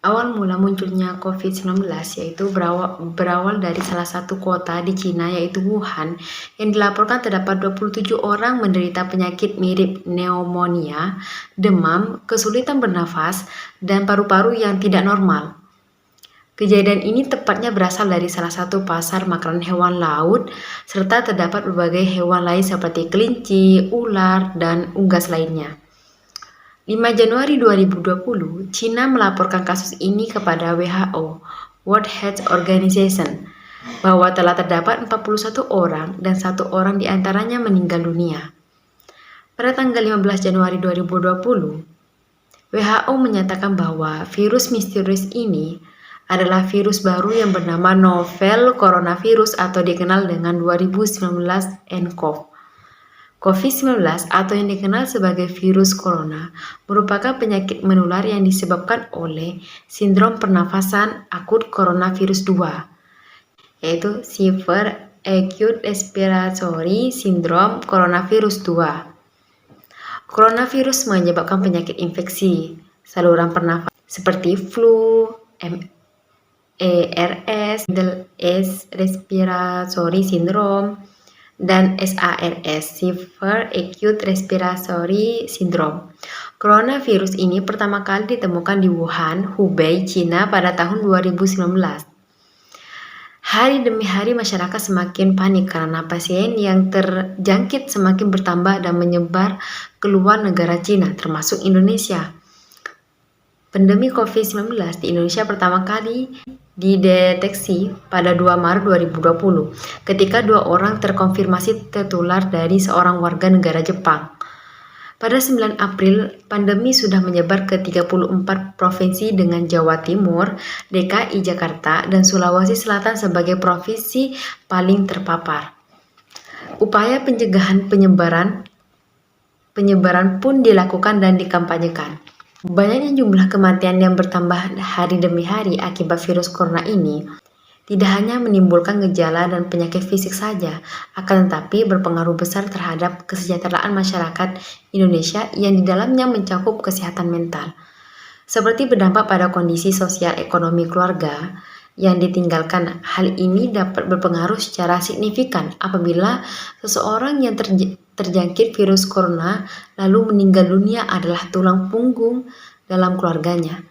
Awal mula munculnya COVID-19 yaitu berawal dari salah satu kota di Cina yaitu Wuhan yang dilaporkan terdapat 27 orang menderita penyakit mirip pneumonia, demam, kesulitan bernafas, dan paru-paru yang tidak normal. Kejadian ini tepatnya berasal dari salah satu pasar makanan hewan laut serta terdapat berbagai hewan lain seperti kelinci, ular, dan unggas lainnya. 5 Januari 2020, China melaporkan kasus ini kepada WHO, World Health Organization, bahwa telah terdapat 41 orang dan 1 orang diantaranya meninggal dunia. Pada tanggal 15 Januari 2020, WHO menyatakan bahwa virus misterius ini adalah virus baru yang bernama novel coronavirus atau dikenal dengan 2019 nCoV. COVID-19 atau yang dikenal sebagai virus corona merupakan penyakit menular yang disebabkan oleh sindrom pernafasan akut coronavirus 2, yaitu Severe Acute Respiratory Syndrome Coronavirus 2. Coronavirus menyebabkan penyakit infeksi saluran pernafasan seperti flu, MERS, Middle East Respiratory Syndrome, dan SARS, Severe Acute Respiratory Syndrome. Coronavirus ini pertama kali ditemukan di Wuhan, Hubei, China pada tahun 2019. Hari demi hari masyarakat semakin panik karena pasien yang terjangkit semakin bertambah dan menyebar ke luar negara China, termasuk Indonesia. Pandemi COVID-19 di Indonesia pertama kali dideteksi pada 2 Maret 2020 ketika 2 orang terkonfirmasi tertular dari seorang warga negara Jepang. Pada 9 April, pandemi sudah menyebar ke 34 provinsi dengan Jawa Timur, DKI Jakarta, dan Sulawesi Selatan sebagai provinsi paling terpapar. Upaya pencegahan penyebaran pun dilakukan dan dikampanyekan. Banyaknya jumlah kematian yang bertambah hari demi hari akibat virus corona ini tidak hanya menimbulkan gejala dan penyakit fisik saja, akan tetapi berpengaruh besar terhadap kesejahteraan masyarakat Indonesia yang di dalamnya mencakup kesehatan mental, seperti berdampak pada kondisi sosial ekonomi keluarga yang ditinggalkan. Hal ini dapat berpengaruh secara signifikan apabila seseorang yang terjangkit virus corona lalu meninggal dunia adalah tulang punggung dalam keluarganya.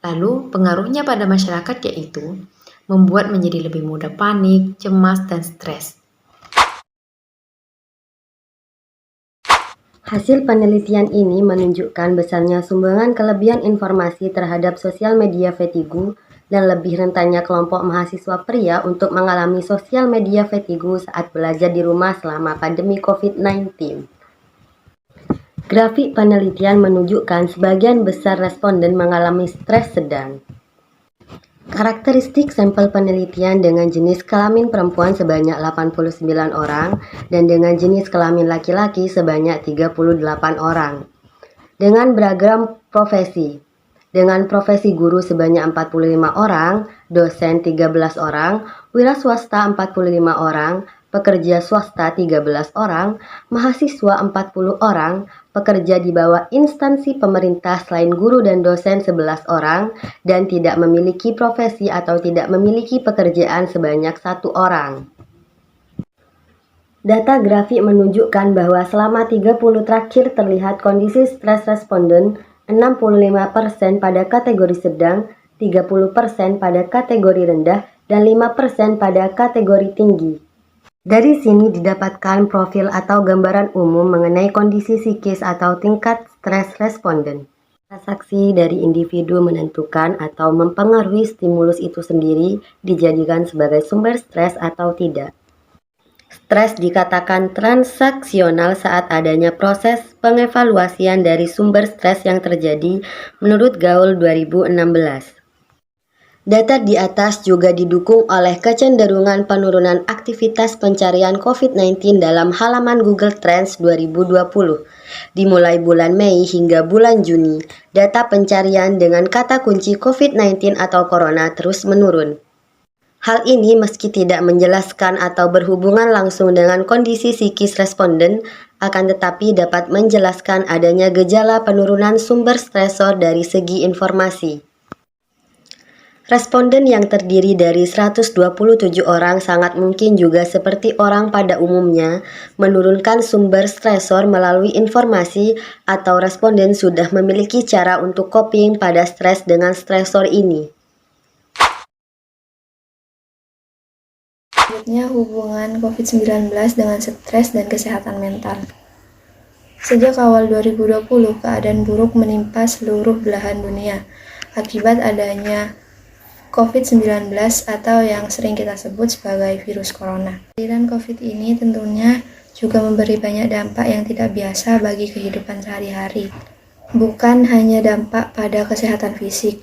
Lalu pengaruhnya pada masyarakat yaitu membuat menjadi lebih mudah panik, cemas, dan stres. Hasil penelitian ini menunjukkan besarnya sumbangan kelebihan informasi terhadap sosial media fatigue dan lebih rentannya kelompok mahasiswa pria untuk mengalami sosial media fatigue saat belajar di rumah selama pandemi COVID-19. Grafik penelitian menunjukkan sebagian besar responden mengalami stres sedang. Karakteristik sampel penelitian dengan jenis kelamin perempuan sebanyak 89 orang dan dengan jenis kelamin laki-laki sebanyak 38 orang. Dengan beragam profesi. Dengan profesi guru sebanyak 45 orang, dosen 13 orang, wira swasta 45 orang, pekerja swasta 13 orang, mahasiswa 40 orang, pekerja di bawah instansi pemerintah selain guru dan dosen 11 orang, dan tidak memiliki profesi atau tidak memiliki pekerjaan sebanyak 1 orang. Data grafik menunjukkan bahwa selama 30 terakhir terlihat kondisi stres responden 65% pada kategori sedang, 30% pada kategori rendah, dan 5% pada kategori tinggi. Dari sini didapatkan profil atau gambaran umum mengenai kondisi psikis atau tingkat stres responden. Transaksi dari individu menentukan atau mempengaruhi stimulus itu sendiri dijadikan sebagai sumber stres atau tidak. Stres dikatakan transaksional saat adanya proses pengevaluasian dari sumber stres yang terjadi menurut Gaul 2016. Data di atas juga didukung oleh kecenderungan penurunan aktivitas pencarian COVID-19 dalam halaman Google Trends 2020. Dimulai bulan Mei hingga bulan Juni, data pencarian dengan kata kunci COVID-19 atau Corona terus menurun. Hal ini meski tidak menjelaskan atau berhubungan langsung dengan kondisi psikis responden, akan tetapi dapat menjelaskan adanya gejala penurunan sumber stresor dari segi informasi. Responden yang terdiri dari 127 orang sangat mungkin juga seperti orang pada umumnya menurunkan sumber stresor melalui informasi atau responden sudah memiliki cara untuk coping pada stres dengan stresor ini. Selanjutnya, hubungan COVID-19 dengan stres dan kesehatan mental. Sejak awal 2020, keadaan buruk menimpa seluruh belahan dunia akibat adanya COVID-19 atau yang sering kita sebut sebagai virus corona. Kehadiran COVID ini tentunya juga memberi banyak dampak yang tidak biasa bagi kehidupan sehari-hari. Bukan hanya dampak pada kesehatan fisik,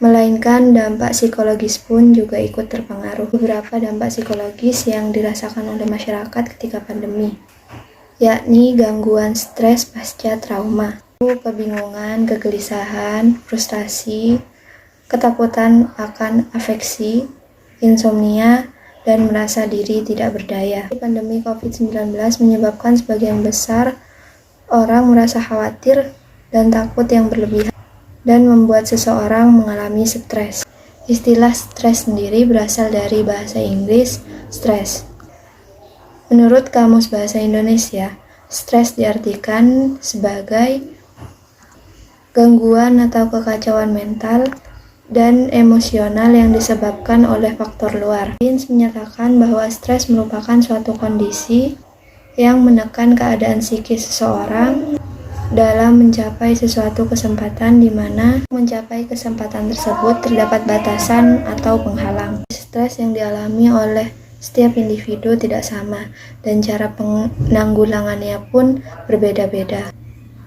melainkan dampak psikologis pun juga ikut terpengaruh. Beberapa dampak psikologis yang dirasakan oleh masyarakat ketika pandemi, yakni gangguan stres pasca trauma, kebingungan, kegelisahan, frustasi, ketakutan akan afeksi, insomnia, dan merasa diri tidak berdaya. Pandemi COVID-19 menyebabkan sebagian besar orang merasa khawatir dan takut yang berlebihan dan membuat seseorang mengalami stres. Istilah stres sendiri berasal dari bahasa Inggris stress. Menurut Kamus Bahasa Indonesia, stres diartikan sebagai gangguan atau kekacauan mental dan emosional yang disebabkan oleh faktor luar. Sains menyatakan bahwa stres merupakan suatu kondisi yang menekan keadaan psikis seseorang dalam mencapai sesuatu kesempatan di mana mencapai kesempatan tersebut terdapat batasan atau penghalang. Stres yang dialami oleh setiap individu tidak sama dan cara penanggulangannya pun berbeda-beda.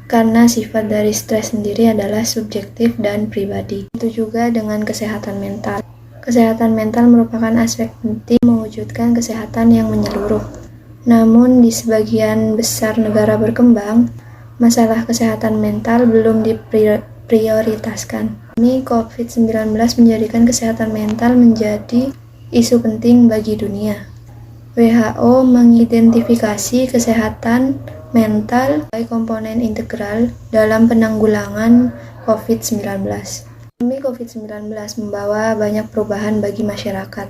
Karena sifat dari stres sendiri adalah subjektif dan pribadi. Itu juga dengan kesehatan mental. Kesehatan mental merupakan aspek penting mewujudkan kesehatan yang menyeluruh. Namun di sebagian besar negara berkembang, masalah kesehatan mental belum diprioritaskan. Ini COVID-19 menjadikan kesehatan mental menjadi isu penting bagi dunia. WHO mengidentifikasi kesehatan mental sebagai komponen integral dalam penanggulangan COVID-19. Pandemi COVID-19 membawa banyak perubahan bagi masyarakat.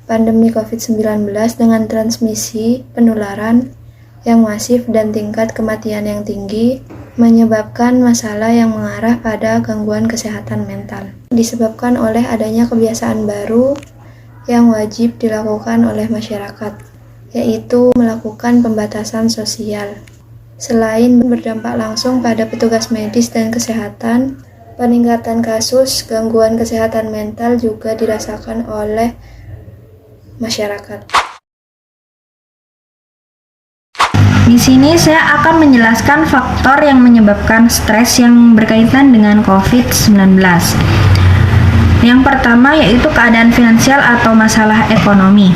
Pandemi COVID-19 dengan transmisi penularan yang masif dan tingkat kematian yang tinggi menyebabkan masalah yang mengarah pada gangguan kesehatan mental. Disebabkan oleh adanya kebiasaan baru yang wajib dilakukan oleh masyarakat, yaitu melakukan pembatasan sosial. Selain berdampak langsung pada petugas medis dan kesehatan, peningkatan kasus gangguan kesehatan mental juga dirasakan oleh masyarakat. Di sini saya akan menjelaskan faktor yang menyebabkan stres yang berkaitan dengan COVID-19. Yang pertama yaitu keadaan finansial atau masalah ekonomi.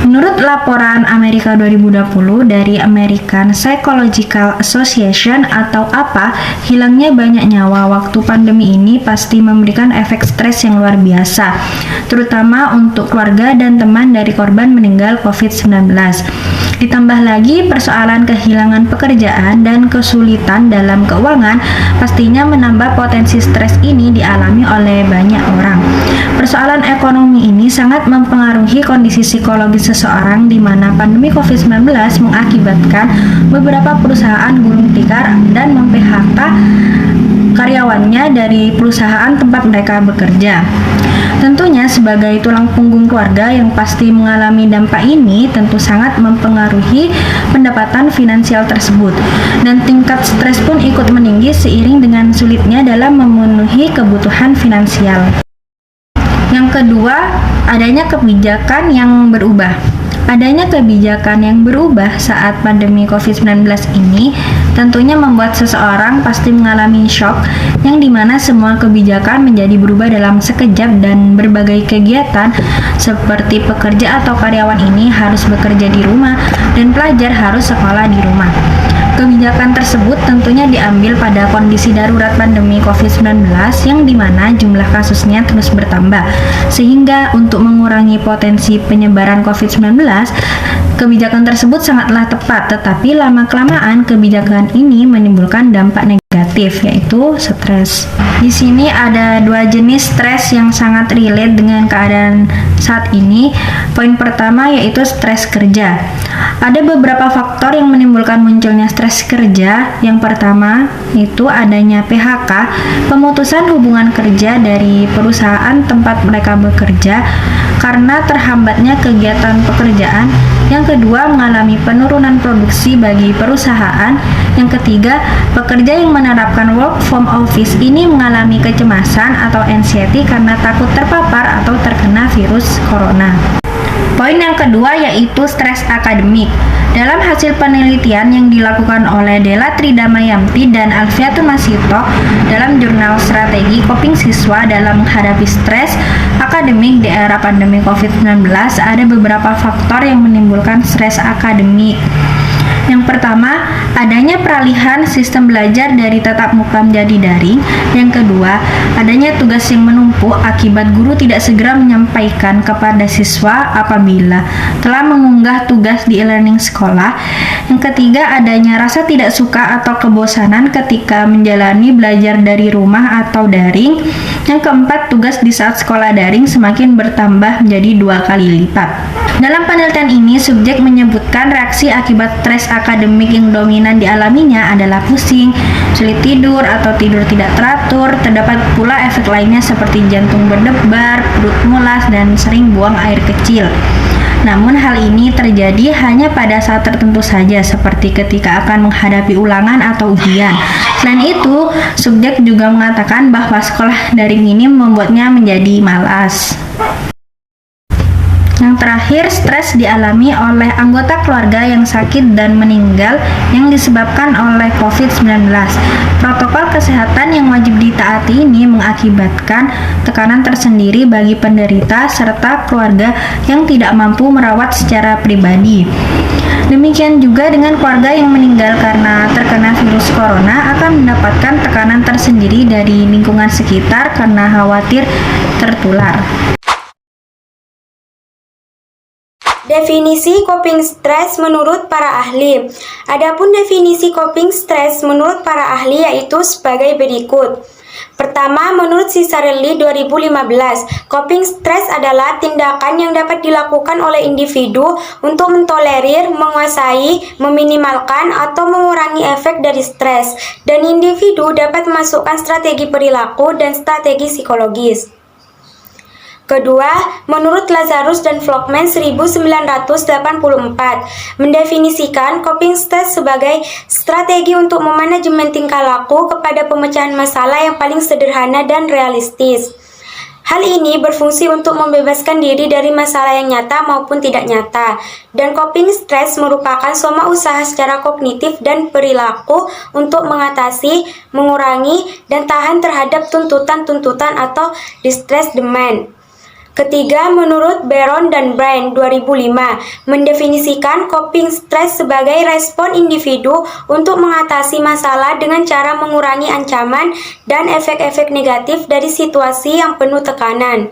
Menurut laporan Amerika 2020 dari American Psychological Association atau APA, hilangnya banyak nyawa waktu pandemi ini pasti memberikan efek stres yang luar biasa, terutama untuk keluarga dan teman dari korban meninggal COVID-19. Ditambah lagi persoalan kehilangan pekerjaan dan kesulitan dalam keuangan pastinya menambah potensi stres ini dialami oleh banyak orang. Persoalan ekonomi ini sangat mempengaruhi kondisi psikologis seseorang di mana pandemi COVID-19 mengakibatkan beberapa perusahaan gulung tikar dan mem-PHK karyawannya dari perusahaan tempat mereka bekerja. Tentunya sebagai tulang punggung keluarga yang pasti mengalami dampak ini tentu sangat mempengaruhi pendapatan finansial tersebut dan tingkat stres pun ikut meninggi seiring dengan sulitnya dalam memenuhi kebutuhan finansial. Yang kedua, adanya kebijakan yang berubah. Adanya kebijakan yang berubah saat pandemi COVID-19 ini tentunya membuat seseorang pasti mengalami shock yang dimana semua kebijakan menjadi berubah dalam sekejap dan berbagai kegiatan seperti pekerja atau karyawan ini harus bekerja di rumah dan pelajar harus sekolah di rumah. Kebijakan tersebut tentunya diambil pada kondisi darurat pandemi COVID-19 yang dimana jumlah kasusnya terus bertambah. Sehingga untuk mengurangi potensi penyebaran COVID-19, kebijakan tersebut sangatlah tepat, tetapi lama-kelamaan kebijakan ini menimbulkan dampak negatif negatif, yaitu stres. Di sini ada dua jenis stres yang sangat relate dengan keadaan saat ini. Poin pertama yaitu stres kerja. Ada beberapa faktor yang menimbulkan munculnya stres kerja. Yang pertama itu adanya PHK, pemutusan hubungan kerja dari perusahaan tempat mereka bekerja karena terhambatnya kegiatan pekerjaan. Yang kedua, mengalami penurunan produksi bagi perusahaan. Yang ketiga, pekerja yang menerapkan work from office ini mengalami kecemasan atau anxiety karena takut terpapar atau terkena virus corona. Poin yang kedua yaitu stres akademik. Dalam hasil penelitian yang dilakukan oleh Della Tridamayanti dan Alfiatun Masito dalam jurnal Strategi Coping Siswa dalam menghadapi stres akademik di era pandemi COVID-19, ada beberapa faktor yang menimbulkan stres akademik. Yang pertama, adanya peralihan sistem belajar dari tatap muka menjadi daring. Yang kedua, adanya tugas yang menumpuk akibat guru tidak segera menyampaikan kepada siswa apabila telah mengunggah tugas di e-learning sekolah. Yang ketiga, adanya rasa tidak suka atau kebosanan ketika menjalani belajar dari rumah atau daring. Yang keempat, tugas di saat sekolah daring semakin bertambah menjadi 2 kali lipat. Dalam penelitian ini, subjek menyebutkan reaksi akibat stres akademik yang dominan dialaminya adalah pusing, sulit tidur atau tidur tidak teratur. Terdapat pula efek lainnya seperti jantung berdebar, perut mulas, dan sering buang air kecil. Namun hal ini terjadi hanya pada saat tertentu saja, seperti ketika akan menghadapi ulangan atau ujian. Selain itu, subjek juga mengatakan bahwa sekolah daring ini membuatnya menjadi malas. Yang terakhir, stres dialami oleh anggota keluarga yang sakit dan meninggal yang disebabkan oleh COVID-19. Protokol kesehatan yang wajib ditaati ini mengakibatkan tekanan tersendiri bagi penderita serta keluarga yang tidak mampu merawat secara pribadi. Demikian juga dengan keluarga yang meninggal karena terkena virus corona akan mendapatkan tekanan tersendiri dari lingkungan sekitar karena khawatir tertular. Definisi coping stress menurut para ahli. Adapun definisi coping stress menurut para ahli yaitu sebagai berikut. Pertama, menurut Ciccarelli 2015, coping stress adalah tindakan yang dapat dilakukan oleh individu untuk mentolerir, menguasai, meminimalkan, atau mengurangi efek dari stres, dan individu dapat memasukkan strategi perilaku dan strategi psikologis. Kedua, menurut Lazarus dan Vlogman 1984, mendefinisikan coping stress sebagai strategi untuk memanajemen tingkah laku kepada pemecahan masalah yang paling sederhana dan realistis. Hal ini berfungsi untuk membebaskan diri dari masalah yang nyata maupun tidak nyata, dan coping stress merupakan soma usaha secara kognitif dan perilaku untuk mengatasi, mengurangi, dan tahan terhadap tuntutan-tuntutan atau distress demand. Ketiga, menurut Baron dan Brian 2005, mendefinisikan coping stress sebagai respon individu untuk mengatasi masalah dengan cara mengurangi ancaman dan efek-efek negatif dari situasi yang penuh tekanan.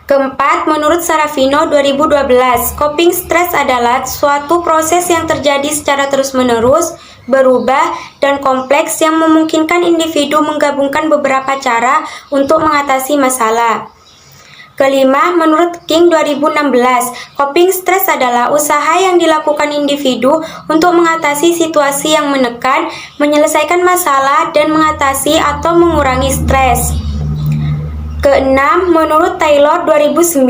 Keempat, menurut Sarafino 2012, coping stress adalah suatu proses yang terjadi secara terus-menerus, berubah, dan kompleks yang memungkinkan individu menggabungkan beberapa cara untuk mengatasi masalah. Kelima, menurut King 2016, coping stress adalah usaha yang dilakukan individu untuk mengatasi situasi yang menekan, menyelesaikan masalah, dan mengatasi atau mengurangi stres. Keenam, menurut Taylor 2009,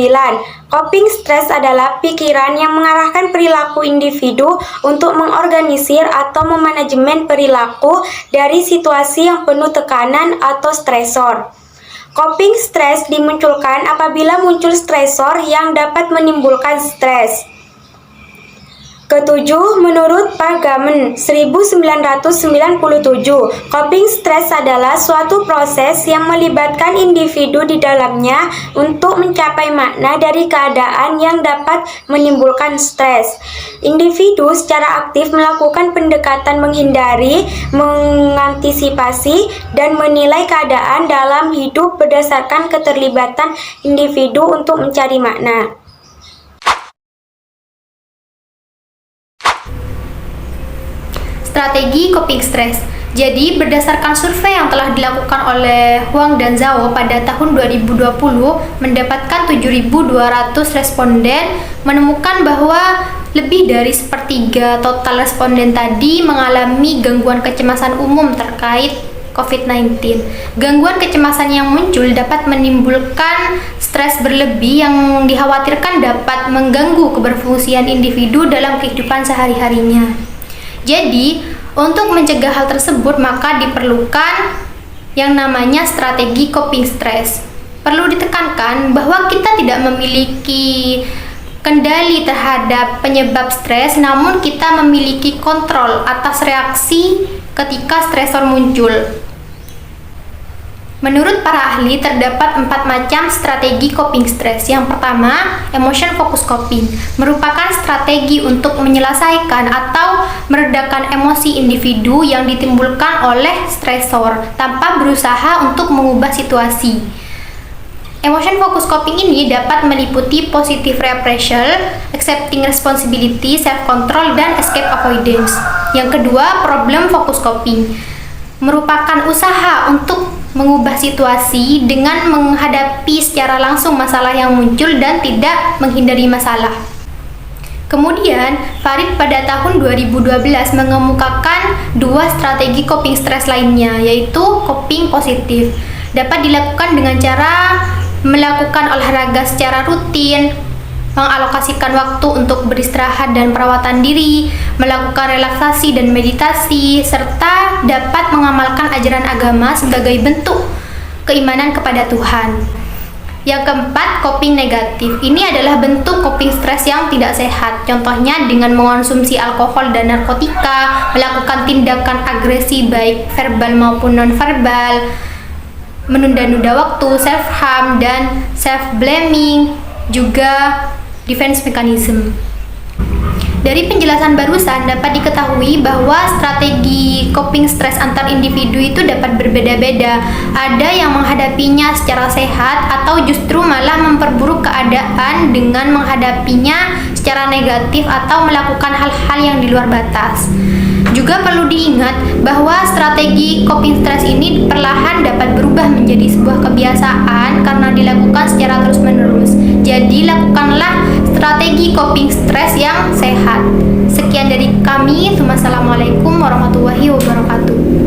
coping stress adalah pikiran yang mengarahkan perilaku individu untuk mengorganisir atau memanajemen perilaku dari situasi yang penuh tekanan atau stresor. Coping stress dimunculkan apabila muncul stresor yang dapat menimbulkan stres. Ketujuh, menurut Pargamen 1997, coping stress adalah suatu proses yang melibatkan individu di dalamnya untuk mencapai makna dari keadaan yang dapat menimbulkan stres. Individu secara aktif melakukan pendekatan menghindari, mengantisipasi, dan menilai keadaan dalam hidup berdasarkan keterlibatan individu untuk mencari makna. Strategi coping stress. Jadi, berdasarkan survei yang telah dilakukan oleh Huang dan Zhao pada tahun 2020, mendapatkan 7.200 responden, menemukan bahwa lebih dari sepertiga total responden tadi mengalami gangguan kecemasan umum terkait COVID-19. Gangguan kecemasan yang muncul dapat menimbulkan stres berlebih yang dikhawatirkan dapat mengganggu keberfungsian individu dalam kehidupan sehari-harinya. Jadi, untuk mencegah hal tersebut, maka diperlukan yang namanya strategi coping stres. Perlu ditekankan bahwa kita tidak memiliki kendali terhadap penyebab stres, namun kita memiliki kontrol atas reaksi ketika stresor muncul. Menurut para ahli, terdapat 4 macam strategi coping stres. Yang pertama, emotion focus coping, merupakan strategi untuk menyelesaikan atau meredakan emosi individu yang ditimbulkan oleh stresor tanpa berusaha untuk mengubah situasi. Emotion focus coping ini dapat meliputi positive reappraisal, accepting responsibility, self control, dan escape avoidance. Yang kedua, problem focus coping, merupakan usaha untuk mengubah situasi dengan menghadapi secara langsung masalah yang muncul dan tidak menghindari masalah. Kemudian, Farid pada tahun 2012 mengemukakan 2 strategi coping stres lainnya, yaitu coping positif. Dapat dilakukan dengan cara melakukan olahraga secara rutin, mengalokasikan waktu untuk beristirahat dan perawatan diri, melakukan relaksasi dan meditasi, serta dapat mengamalkan ajaran agama sebagai bentuk keimanan kepada Tuhan. Yang keempat, coping negatif. Ini adalah bentuk coping stres yang tidak sehat. Contohnya dengan mengonsumsi alkohol dan narkotika, melakukan tindakan agresi baik verbal maupun non-verbal, menunda-nunda waktu, self-harm, dan self-blaming, juga defense mechanism. Dari penjelasan barusan dapat diketahui bahwa strategi coping stres antar individu itu dapat berbeda-beda. Ada yang menghadapinya secara sehat atau justru malah memperburuk keadaan dengan menghadapinya secara negatif atau melakukan hal-hal yang di luar batas. Juga perlu diingat bahwa strategi coping stres ini perlahan dapat berubah menjadi sebuah kebiasaan karena dilakukan secara terus-menerus. Jadi, lakukanlah strategi coping stres yang sehat. Sekian dari kami. Wassalamualaikum warahmatullahi wabarakatuh.